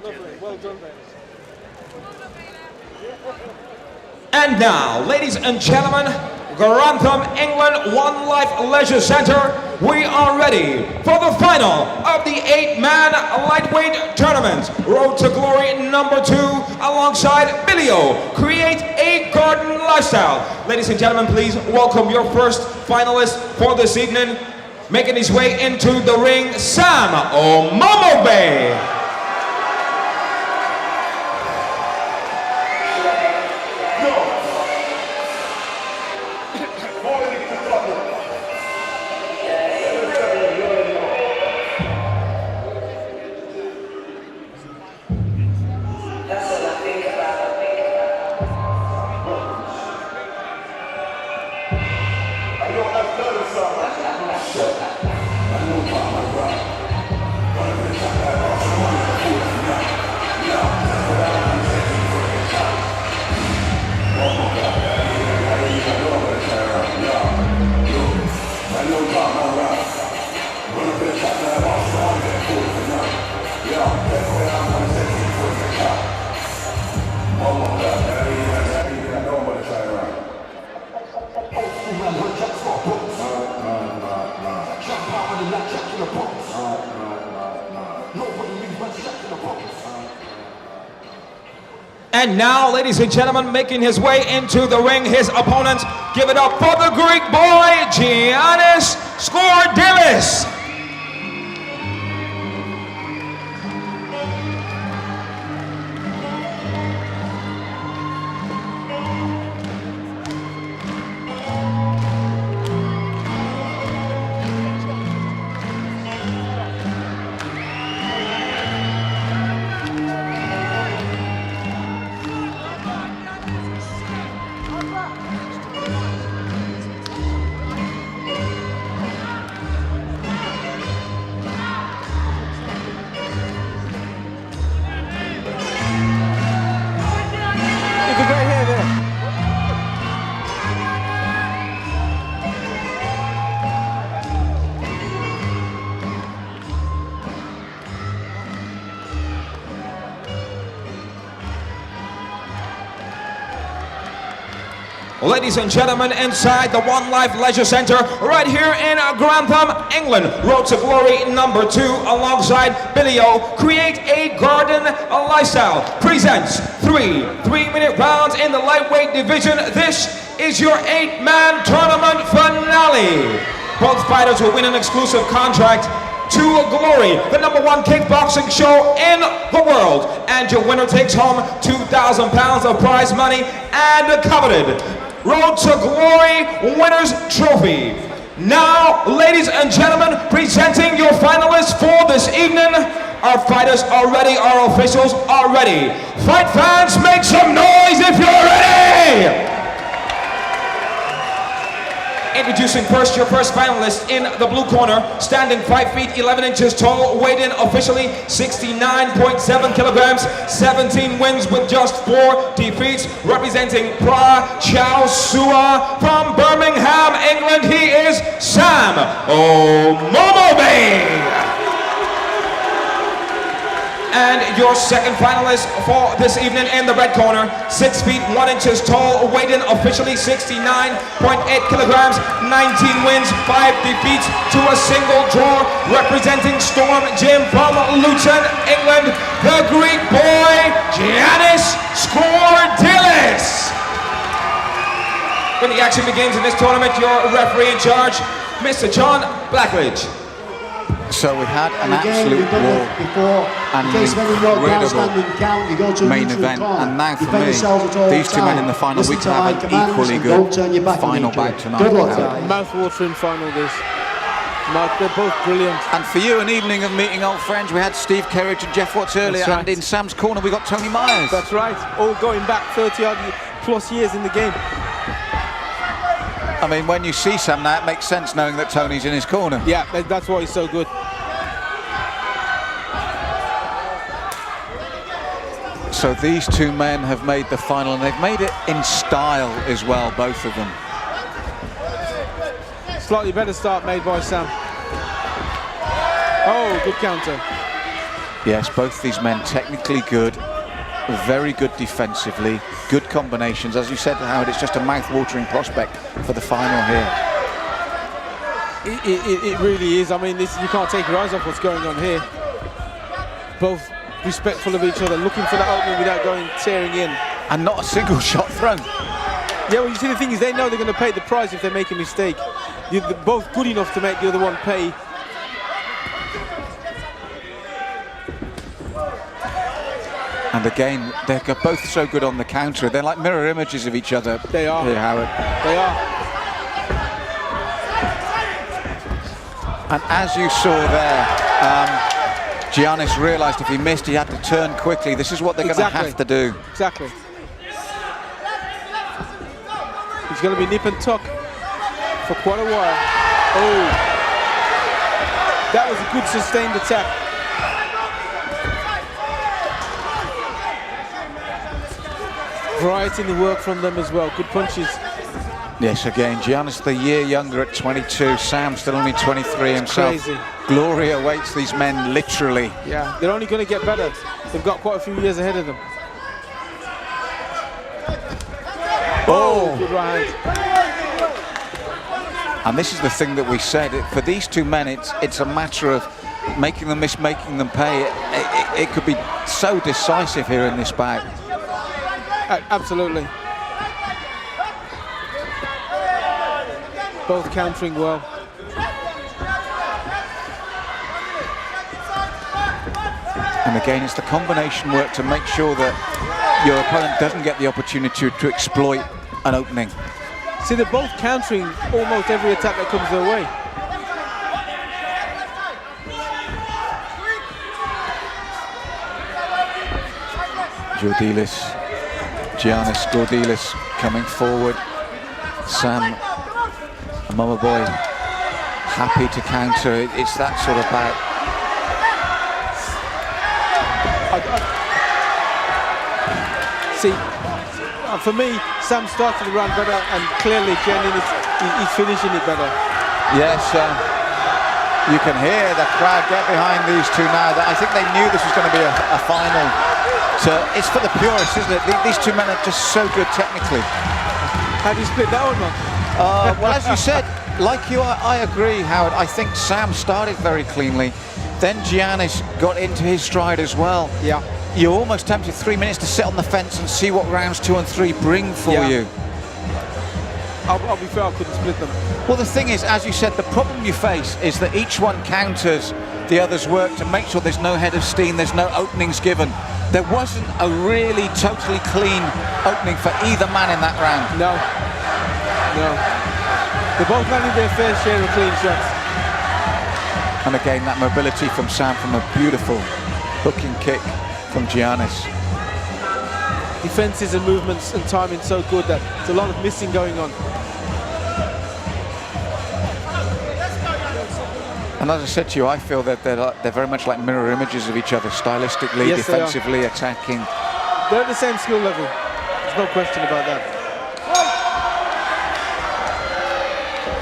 Lovely. Well done, Dennis. And now, ladies and gentlemen, Grantham, England, One Life Leisure Centre, we are ready for the final of the 8-man lightweight tournament. Road to Glory #2 alongside Bilio, Create a Garden Lifestyle. Ladies and gentlemen, please welcome your first finalist for this evening. Making his way into the ring, Sam Omogobe. And now, ladies and gentlemen, making his way into the ring, his opponent. Give it up for the Greek boy, Giannis Skordilis. Ladies and gentlemen, inside the One Life Leisure Centre, right here in Grantham, England, Road to Glory #2, alongside Bilio, Create a Garden Lifestyle, presents three-minute rounds in the lightweight division. This is your 8-man tournament finale. Both fighters will win an exclusive contract to Glory, the #1 kickboxing show in the world. And your winner takes home £2,000 of prize money and a coveted Road to Glory Winners Trophy. Now, ladies and gentlemen, presenting your finalists for this evening. Our fighters are ready, our officials are ready. Fight fans, make some noise if you're ready! Introducing first your first finalist in the blue corner, standing 5 feet 11 inches tall, weighed in officially 69.7 kilograms, 17 wins with just 4 defeats, representing Pra Chow Sua from Birmingham, England. He is Sam Omogobe. And your second finalist for this evening in the red corner, 6 feet 1 inches tall, weighed in officially 69.8 kilograms, 19 wins, 5 defeats to a single draw, representing Storm Gym from Luton, England, the Greek boy, Giannis Skordilis. When the action begins in this tournament, your referee in charge, Mr. John Blackledge. So we had an absolute war and an incredible main event, and now for me, these two men in the final, we can have an equally good final bout tonight. Mouth-watering final this. They're both brilliant. And for you, an evening of meeting old friends. We had Steve Kerridge and Jeff Watts earlier, and in Sam's corner we got Tony Myers. That's right, all going back 30 plus years in the game. I mean, when you see Sam now, it makes sense knowing that Tony's in his corner. Yeah, that's why he's so good. So these two men have made the final, and they've made it in style as well, both of them. Slightly better start made by Sam. Oh, good counter. Yes, both these men technically good, very good defensively, good combinations. As you said, Howard, it's just a mouth-watering prospect for the final here. It really is. I mean, you can't take your eyes off what's going on here. Both respectful of each other, looking for that opening without going tearing in. And not a single shot thrown. Yeah, well, you see, the thing is, they know they're going to pay the price if they make a mistake. They're both good enough to make the other one pay. And again, they're both so good on the counter. They're like mirror images of each other. They are. Here, Howard. They are. And as you saw there, Giannis realised if he missed, he had to turn quickly. This is what they're going to have to do. Exactly. He's going to be nip and tuck for quite a while. Oh, that was a good sustained attack. Variety in the work from them as well. Good punches. Yes, again, Giannis the year younger at 22. Sam still only 23 himself. Crazy. Glory awaits these men, literally. Yeah, they're only going to get better. They've got quite a few years ahead of them. Oh, good right hand. And this is the thing that we said. For these two men, it's a matter of making them miss, making them pay. It could be so decisive here in this bout. Absolutely. Both countering well. And again, it's the combination work to make sure that your opponent doesn't get the opportunity to exploit an opening. See, they're both countering almost every attack that comes their way. Skordilis, Giannis, Skordilis coming forward. Sam, Omogobe, happy to counter. It's that sort of bout. See, for me, Sam started the round better, and clearly Giannis is finishing it better. Yes, you can hear the crowd get behind these two now. I think they knew this was going to be a final. So it's for the purists, isn't it? These two men are just so good technically. How do you split that one, man? Well, as you said, like you, I agree, Howard. I think Sam started very cleanly. Then Giannis got into his stride as well. Yeah. You're almost tempted 3 minutes to sit on the fence and see what rounds 2 and 3 bring for you. I'll be fair, I couldn't split them. Well, the thing is, as you said, the problem you face is that each one counters the other's work to make sure there's no head of steam, there's no openings given. There wasn't a really totally clean opening for either man in that round. No. They both landed their fair share of clean shots. And again, that mobility from Sam from a beautiful hooking kick from Giannis. Defenses and movements and timing so good that there's a lot of missing going on. And as I said to you, I feel that they're very much like mirror images of each other, stylistically, yes, defensively, attacking. They're at the same skill level. There's no question about that.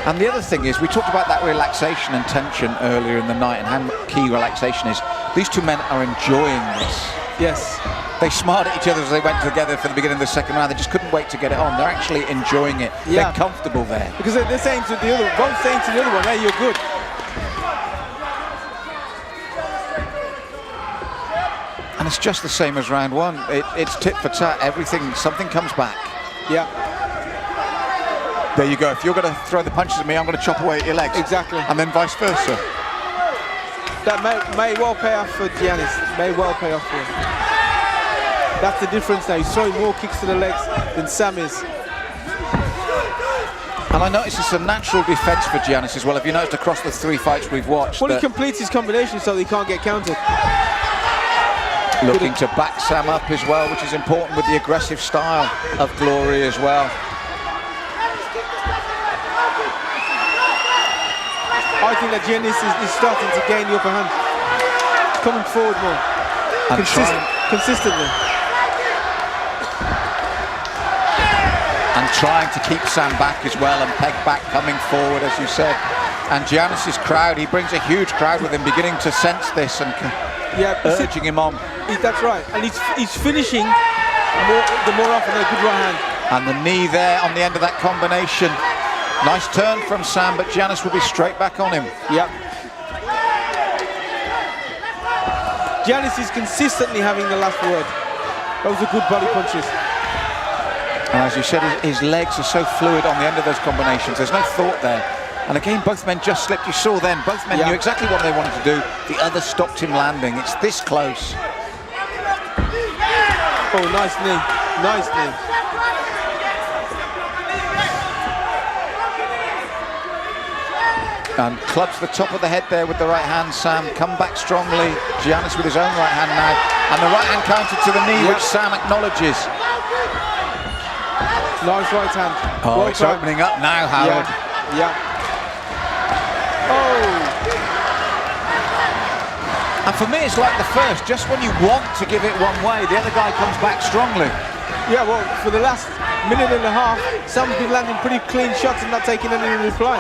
And the other thing is, we talked about that relaxation and tension earlier in the night and how key relaxation is. These two men are enjoying this. Yes. They smiled at each other as they went together for the beginning of the second round. They just couldn't wait to get it on. They're actually enjoying it. Yeah. They're comfortable there. Because they're saying to the other, both saying to the other one, hey, you're good. And it's just the same as round one. It's tit for tat. Something comes back. Yeah. There you go. If you're going to throw the punches at me, I'm going to chop away at your legs. Exactly. And then vice versa. That may well pay off for Giannis. May well pay off for him. That's the difference now. He's throwing more kicks to the legs than Sam is. And I notice it's a natural defense for Giannis as well. Have you noticed across the 3 fights we've watched? Well, he completes his combination so he can't get countered. Looking to back Sam up as well, which is important with the aggressive style of Glory as well. I think that Giannis is starting to gain the upper hand. Coming forward more. Consistently. And trying to keep Sam back as well and peg back coming forward, as you said. And Giannis's crowd, he brings a huge crowd with him, beginning to sense this and Yeah, urging him on. That's right. And he's finishing the more often a good right hand. And the knee there on the end of that combination. Nice turn from Sam, but Giannis will be straight back on him. Yep. Giannis is consistently having the last word. Those are good body punches. And as you said, his legs are so fluid on the end of those combinations. There's no thought there. And again, both men just slipped. You saw then, both men knew exactly what they wanted to do. The other stopped him landing. It's this close. Oh, nice knee. Nice knee. And clubs the top of the head there with the right hand. Sam come back strongly. Giannis with his own right hand now. And the right hand counted to the knee, which Sam acknowledges. Nice right hand. Oh, it's opening up now, Howard. Yeah. Oh. And for me, it's like the first. Just when you want to give it one way, the other guy comes back strongly. Yeah, well, for the last minute and a half, Sam's been landing pretty clean shots and not taking any reply.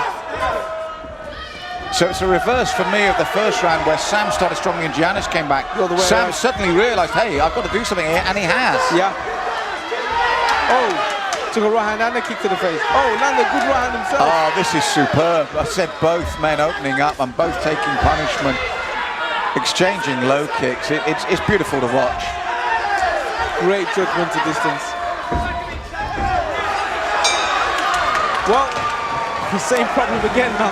So it's a reverse for me of the first round where Sam started strongly and Giannis came back. Sam suddenly realised, hey, I've got to do something here, and he has. Yeah. Oh, took a right hand and a kick to the face. Oh, landed a good right hand himself. Oh, this is superb. I said both men opening up and both taking punishment, exchanging low kicks. It's beautiful to watch. Great judgment to distance. Well, the same problem again now.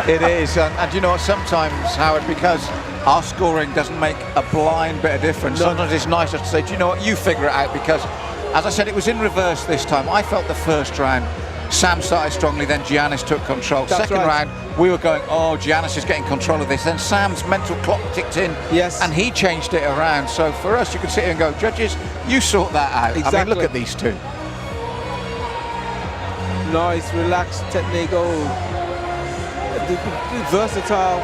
It is, and you know what, sometimes, Howard, because our scoring doesn't make a blind bit of difference, sometimes it's nicer to say, do you know what, you figure it out, because, as I said, it was in reverse this time. I felt the first round, Sam started strongly, then Giannis took control. Second round, we were going, oh, Giannis is getting control of this. Then Sam's mental clock ticked in, and he changed it around. So for us, you could sit here and go, judges, you sort that out. Exactly. I mean, look at these two. Nice, relaxed technique. Oh. The versatile,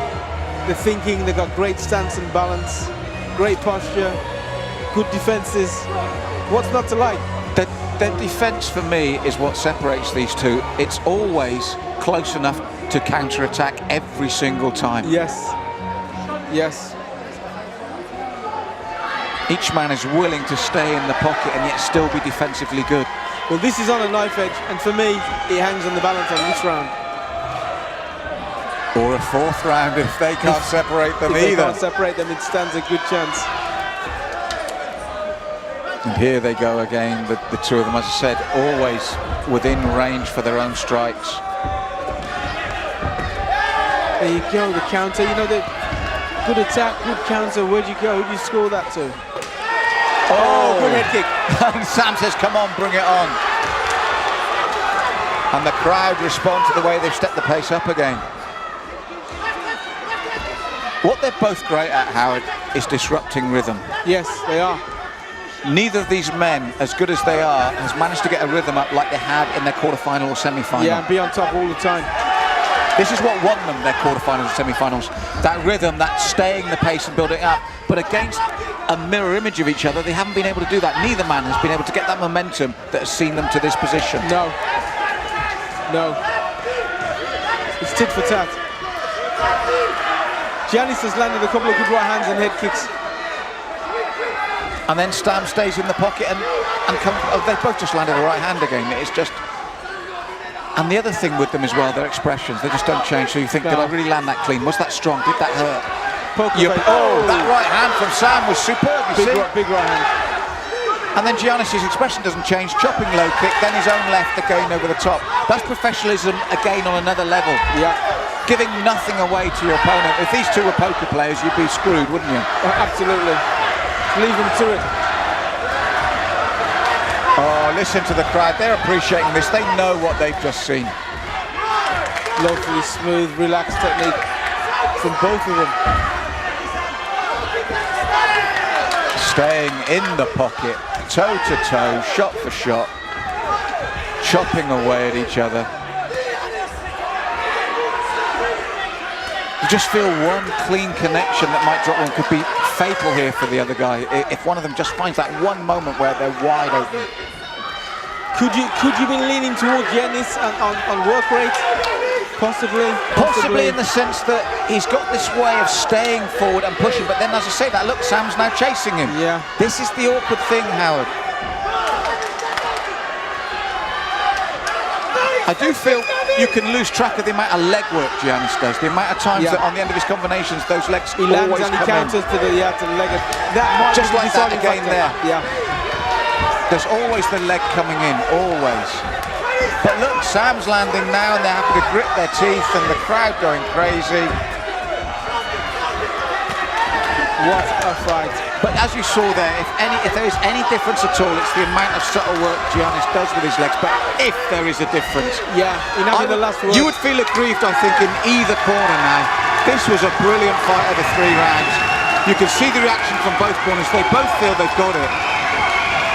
the thinking, they got great stance and balance, great posture, good defenses. What's not to like? Their defense for me is what separates these two. It's always close enough to counter-attack every single time. Yes. Yes. Each man is willing to stay in the pocket and yet still be defensively good. Well, this is on a knife edge, and for me, it hangs on the balance on this round. Or a fourth round if they can't separate them either. If they can't separate them, it stands a good chance. And here they go again, the two of them, as I said, always within range for their own strikes. There you go, the counter. You know, the good attack, good counter. Where'd you go? Who did you score that to? Oh, good head kick. And Sam says, come on, bring it on. And the crowd respond to the way they've stepped the pace up again. What they're both great at, Howard, is disrupting rhythm. Yes, they are. Neither of these men, as good as they are, has managed to get a rhythm up like they had in their quarterfinal or semi-final. Yeah, and be on top all the time. This is what won them their quarterfinals and semi-finals. That rhythm, that staying the pace and building up. But against a mirror image of each other, they haven't been able to do that. Neither man has been able to get that momentum that has seen them to this position. No. No. It's tit for tat. Giannis has landed a couple of good right hands and head kicks. And then Sam stays in the pocket and they both just landed a right hand again. It's just... And the other thing with them as well, their expressions, they just don't change. So you think, did I really land that clean? Was that strong? Did that hurt? That right hand from Sam was superb, you see? Big right hand. And then Giannis' expression doesn't change, chopping low kick, then his own left again over the top. That's professionalism again on another level. Yeah. Giving nothing away to your opponent. If these two were poker players, you'd be screwed, wouldn't you? Absolutely. Leave them to it. Oh, listen to the crowd. They're appreciating this. They know what they've just seen. Lovely, smooth, relaxed technique from both of them. Staying in the pocket, toe to toe, shot for shot, chopping away at each other. You just feel one clean connection that might drop one could be fatal here for the other guy. If one of them just finds that one moment where they're wide open. Could you be leaning towards Giannis on work rate? Possibly in the sense that he's got this way of staying forward and pushing, but then as I say that, look, Sam's now chasing him. Yeah. This is the awkward thing, Howard. I do feel you can lose track of the amount of leg work Giannis does, the amount of times that on the end of his combinations those legs he lands always and he come counters in. to the leg. That might Just be the like that deciding again factor. there. Yeah. There's always the leg coming in, always. But look, Sam's landing now and they're happy to grit their teeth and the crowd going crazy. What a fight. But as you saw there, if there is any difference at all, it's the amount of subtle work Giannis does with his legs. But if there is a difference, Yeah, enough in the last word. you would feel aggrieved, I think, in either corner now. This was a brilliant fight over 3 rounds. You can see the reaction from both corners. They both feel they've got it.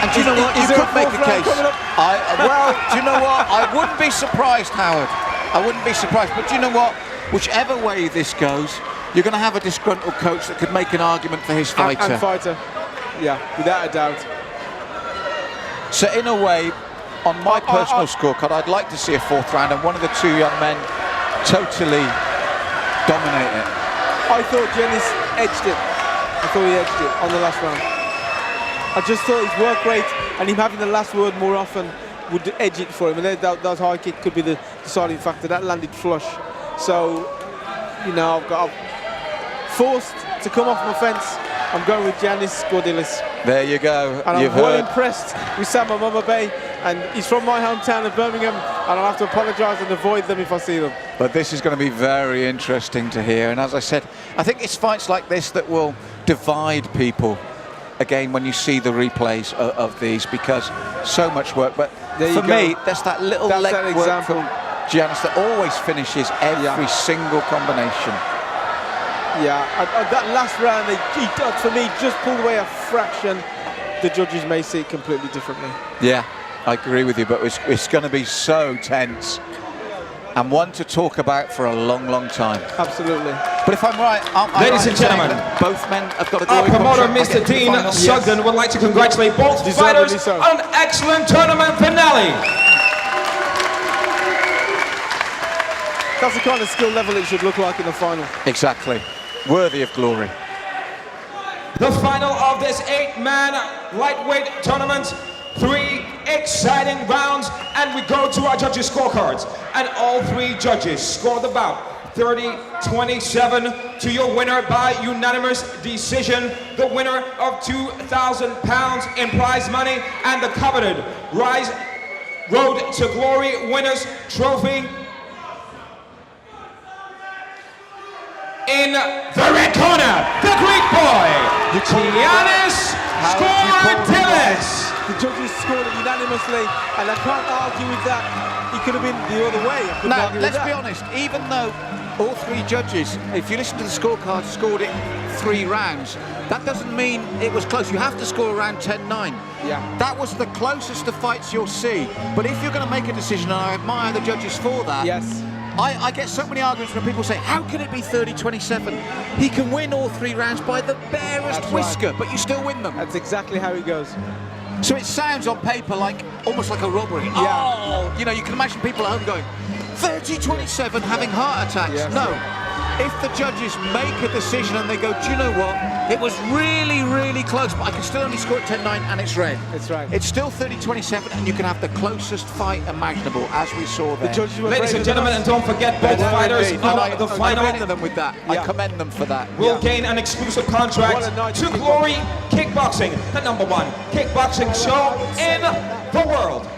And do you know what? You could make a case. Well, do you know what? I wouldn't be surprised, Howard. I wouldn't be surprised. But do you know what? Whichever way this goes, you're going to have a disgruntled coach that could make an argument for his fighter. And fighter. Yeah, without a doubt. So in a way, on my personal scorecard, I'd like to see a 4th round and one of the 2 young men totally dominate it. I thought Giannis edged it. I thought he edged it on the last round. I just thought his work rate and him having the last word more often would edge it for him. And that high kick could be the deciding factor. That landed flush. So, you know, I'm forced to come off my fence. I'm going with Giannis Skordilis. There you go. And You've I'm well heard. impressed with Sam Omogobe, and he's from my hometown of Birmingham, and I'll have to apologise and avoid them if I see them. But this is going to be very interesting to hear. And as I said, I think it's fights like this that will divide people again when you see the replays of these, because so much work. But for me, that's that little leg work from Giannis that always finishes every single combination. Yeah, that last round, he for me just pulled away a fraction. The judges may see it completely differently. Yeah, I agree with you, but it's going to be so tense and one to talk about for a long, long time. Absolutely. But if I'm right, ladies and gentlemen, both men have got to go. Our promoter, Mr. Dean Sugden, would like to congratulate both fighters on an excellent tournament finale. That's the kind of skill level it should look like in the final. Exactly. Worthy of glory. The final of this 8-man lightweight tournament. 3 exciting rounds, and we go to our judges' scorecards. And all 3 judges scored the bout 30-27 to your winner by unanimous decision. The winner of £2,000 in prize money and the coveted Road to Glory winners trophy. In the red corner, the Greek boy, Giannis Skordilis. The judges scored it unanimously, and I can't argue with that. He could have been the other way. Now, let's be honest, even though all 3 judges, if you listen to the scorecard, scored it 3 rounds, that doesn't mean it was close. You have to score around 10-9. Yeah. That was the closest of fights you'll see. But if you're going to make a decision, and I admire the judges for that, yes. I get so many arguments when people say, how can it be 30-27? He can win all 3 rounds by the barest whisker, but you still win them. That's exactly how it goes. So it sounds on paper like almost like a robbery. Yeah. Oh, you know, you can imagine people at home going, 30-27, having heart attacks. Yes. No. If the judges make a decision and they go, do you know what? It was really, really close, but I can still only score it 10-9 and it's red. That's right. It's still 30-27 and you can have the closest fight imaginable, as we saw there. The judges were Ladies and gentlemen, and don't forget both fighters of the final. I commend them with that. I commend them for that. Will gain an exclusive contract to Glory Kickboxing, the #1 kickboxing show in the world.